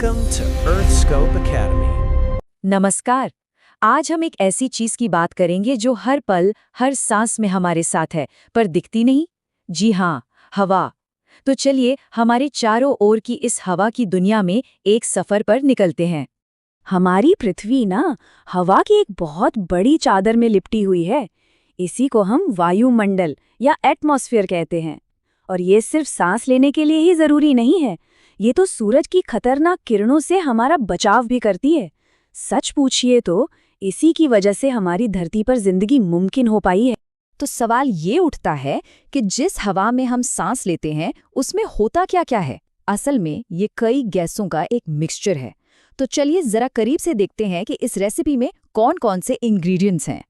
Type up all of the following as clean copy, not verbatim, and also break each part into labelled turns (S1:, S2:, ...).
S1: Welcome to Earthscope Academy.
S2: नमस्कार। आज हम एक ऐसी चीज की बात करेंगे जो हर पल, हर सांस में हमारे साथ है, पर दिखती नहीं। जी हाँ, हवा। तो चलिए हमारे चारों ओर की इस हवा की दुनिया में एक सफर पर निकलते हैं।
S3: हमारी पृथ्वी ना हवा की एक बहुत बड़ी चादर में लिपटी हुई है। इसी को हम वायुमंडल या एटमॉस्फेयर कहते हैं। और ये सिर्फ सांस लेने के लिए ही जरूरी नहीं है, ये तो सूरज की खतरनाक किरणों से हमारा बचाव भी करती है। सच पूछिए तो इसी की वजह से हमारी धरती पर जिंदगी मुमकिन हो पाई है।
S2: तो सवाल ये उठता है कि जिस हवा में हम सांस लेते हैं उसमें होता क्या क्या है। असल में ये कई गैसों का एक मिक्सचर है। तो चलिए जरा करीब से देखते हैं कि इस रेसिपी में कौन कौन से इंग्रेडिएंट्स हैं।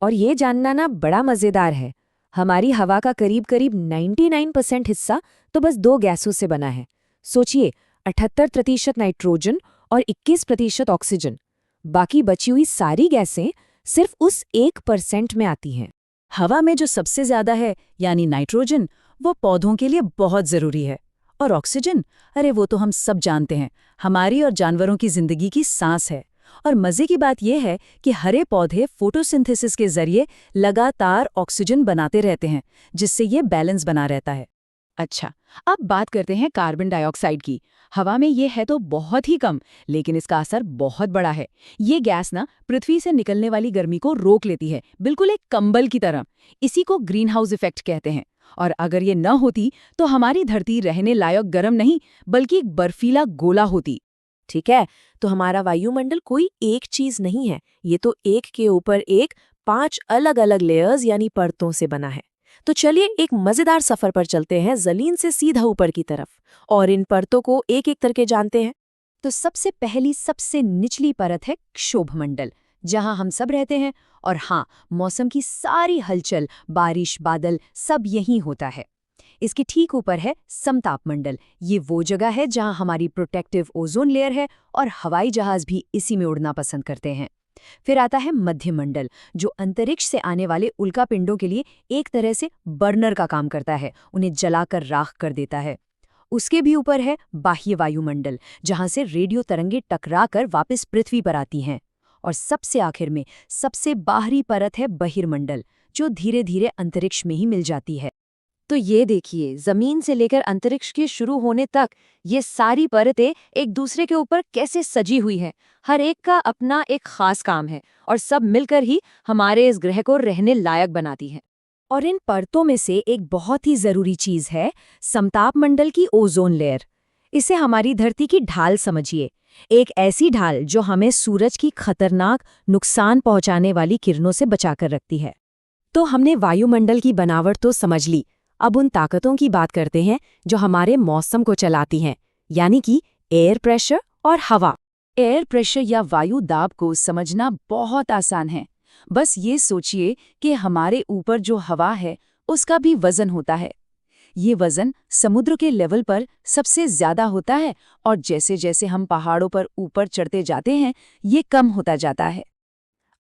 S2: और ये जानना ना बड़ा मजेदार है। हमारी हवा का करीब करीब 99% हिस्सा तो बस दो गैसों से बना है। सोचिए, 78% नाइट्रोजन और 21% ऑक्सीजन। बाकी बची हुई सारी गैसें सिर्फ उस 1% में आती हैं। हवा में जो सबसे ज्यादा है यानी नाइट्रोजन, वो पौधों के लिए बहुत जरूरी है। और ऑक्सीजन, अरे वो तो हम सब जानते हैं, हमारी और जानवरों की जिंदगी की सांस है। और मजे की बात यह है कि हरे पौधे फोटोसिंथेसिस के जरिए लगातार ऑक्सीजन बनाते रहते हैं, जिससे ये बैलेंस बना रहता है। अच्छा, अब बात करते हैं कार्बन डाइऑक्साइड की। हवा में ये है तो बहुत ही कम, लेकिन इसका असर बहुत बड़ा है। ये गैस ना पृथ्वी से निकलने वाली गर्मी को रोक लेती है, बिल्कुल एक कंबल की तरह। इसी को ग्रीन हाउस इफेक्ट कहते हैं। और अगर ये न होती तो हमारी धरती रहने लायक गर्म नहीं, बल्कि एक बर्फीला गोला होती।
S3: ठीक है, तो हमारा वायुमंडल कोई एक चीज नहीं है, ये तो एक के ऊपर एक 5 अलग अलग लेयर्स यानी परतों से बना है। तो चलिए एक मजेदार सफर पर चलते हैं जमीन से सीधा ऊपर की तरफ, और इन परतों को एक एक करके जानते हैं।
S2: तो सबसे पहली सबसे निचली परत है क्षोभमंडल, जहां हम सब रहते हैं। और हाँ, मौसम की सारी हलचल, बारिश, बादल सब यहीं होता है। इसके ठीक ऊपर है समतापमंडल। ये वो जगह है जहां हमारी प्रोटेक्टिव ओजोन लेयर है और हवाई जहाज भी इसी में उड़ना पसंद करते हैं। फिर आता है मध्यमंडल, जो अंतरिक्ष से आने वाले उल्कापिंडों के लिए एक तरह से बर्नर का काम करता है, उन्हें जलाकर राख कर देता है। उसके भी ऊपर है बाह्य वायुमंडल, जहां से रेडियो तरंगे टकराकर वापस पृथ्वी पर आती हैं। और सबसे आखिर में सबसे बाहरी परत है बहिर्मंडल, जो धीरे धीरे अंतरिक्ष में ही मिल जाती है। तो ये देखिए, जमीन से लेकर अंतरिक्ष के शुरू होने तक ये सारी परतें एक दूसरे के ऊपर कैसे सजी हुई हैं। हर एक का अपना एक खास काम है और सब मिलकर ही हमारे इस ग्रह को रहने लायक बनाती हैं। और इन परतों में से एक बहुत ही जरूरी चीज है समतापमंडल की ओजोन लेयर। इसे हमारी धरती की ढाल समझिए, एक ऐसी ढाल जो हमें सूरज की खतरनाक नुकसान पहुंचाने वाली किरणों से बचाकर रखती है। तो हमने वायुमंडल की बनावट तो समझ ली, अब उन ताकतों की बात करते हैं जो हमारे मौसम को चलाती हैं, यानी कि एयर प्रेशर और हवा। एयर प्रेशर या वायु दाब को समझना बहुत आसान है। बस ये सोचिए कि हमारे ऊपर जो हवा है उसका भी वजन होता है। ये वजन समुद्र के लेवल पर सबसे ज्यादा होता है, और जैसे जैसे हम पहाड़ों पर ऊपर चढ़ते जाते हैं ये कम होता जाता है।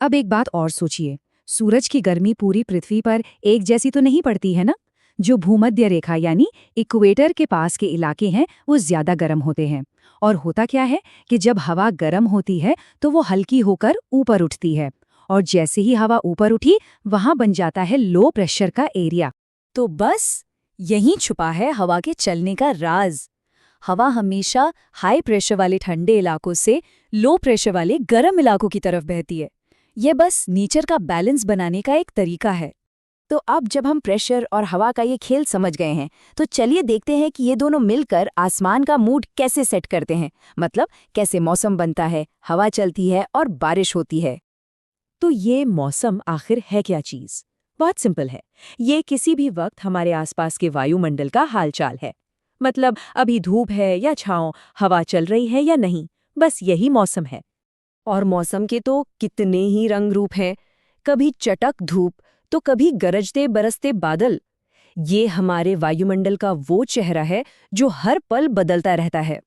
S2: अब एक बात और सोचिए, सूरज की गर्मी पूरी पृथ्वी पर एक जैसी तो नहीं पड़ती है ना। जो भूमध्य रेखा यानी इक्वेटर के पास के इलाके हैं वो ज्यादा गर्म होते हैं। और होता क्या है कि जब हवा गर्म होती है तो वो हल्की होकर ऊपर उठती है, और जैसे ही हवा ऊपर उठी वहां बन जाता है लो प्रेशर का एरिया। तो बस यहीं छुपा है हवा के चलने का राज। हवा हमेशा हाई प्रेशर वाले ठंडे इलाकों से लो प्रेशर वाले गर्म इलाकों की तरफ बहती है। ये बस नेचर का बैलेंस बनाने का एक तरीका है। तो अब जब हम प्रेशर और हवा का ये खेल समझ गए हैं, तो चलिए देखते हैं कि ये दोनों मिलकर आसमान का मूड कैसे सेट करते हैं, मतलब कैसे मौसम बनता है, हवा चलती है और बारिश होती है। तो ये मौसम आखिर है क्या चीज? बहुत सिंपल है, ये किसी भी वक्त हमारे आसपास के वायुमंडल का हालचाल है। मतलब अभी धूप है या छांव, हवा चल रही है या नहीं, बस यही मौसम है। और मौसम के तो कितने ही रंग रूप हैं, कभी चटक धूप तो कभी गरजते बरसते बादल। ये हमारे वायुमंडल का वो चेहरा है जो हर पल बदलता रहता है।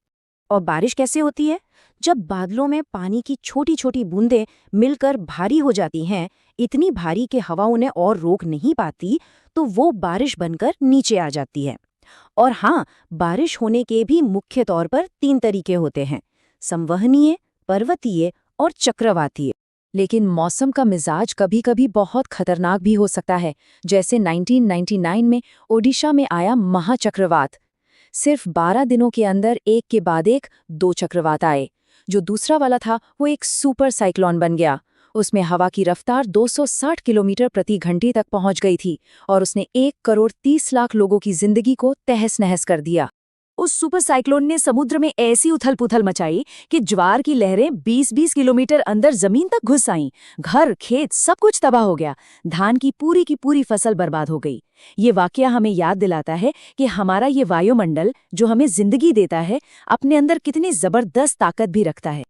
S2: और बारिश कैसे होती है? जब बादलों में पानी की छोटी छोटी बूंदें मिलकर भारी हो जाती हैं, इतनी भारी कि हवा उन्हें और रोक नहीं पाती, तो वो बारिश बनकर नीचे आ जाती है। और हाँ, बारिश होने के भी मुख्य तौर पर 3 तरीके होते हैं।
S3: संवहनीय, पर्वतीय और चक्रवातीय।
S2: लेकिन मौसम का मिजाज कभी-कभी बहुत खतरनाक भी हो सकता है, जैसे 1999 में ओडिशा में आया महाचक्रवात। सिर्फ 12 दिनों के अंदर एक के बाद एक 2 चक्रवात आए। जो दूसरा वाला था वो एक सुपर साइक्लोन बन गया। उसमें हवा की रफ्तार 260 किलोमीटर प्रति घंटे तक पहुंच गई थी और उसने 1 करोड़ 30 लाख लोगों की जिंदगी को तहस-नहस कर दिया।
S3: उस सुपर साइक्लोन ने समुद्र में ऐसी उथल-पुथल मचाई कि ज्वार की लहरें 20-20 किलोमीटर अंदर जमीन तक घुस आईं। घर, खेत सब कुछ तबाह हो गया। धान की पूरी फसल बर्बाद हो गई। ये वाकया हमें याद दिलाता है कि हमारा ये वायुमंडल जो हमें जिंदगी देता है, अपने अंदर कितनी जबरदस्त ताकत भी रखता है।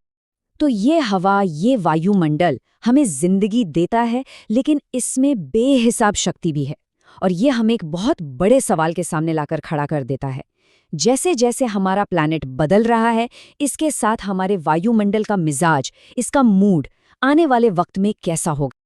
S2: तो ये हवा, ये वायुमंडल हमें जिंदगी देता है, लेकिन इसमें बेहिसाब शक्ति भी है। और ये हमें एक बहुत बड़े सवाल के सामने लाकर खड़ा कर देता है। जैसे जैसे हमारा प्लैनेट बदल रहा है, इसके साथ हमारे वायुमंडल का मिजाज, इसका मूड आने वाले वक्त में कैसा होगा।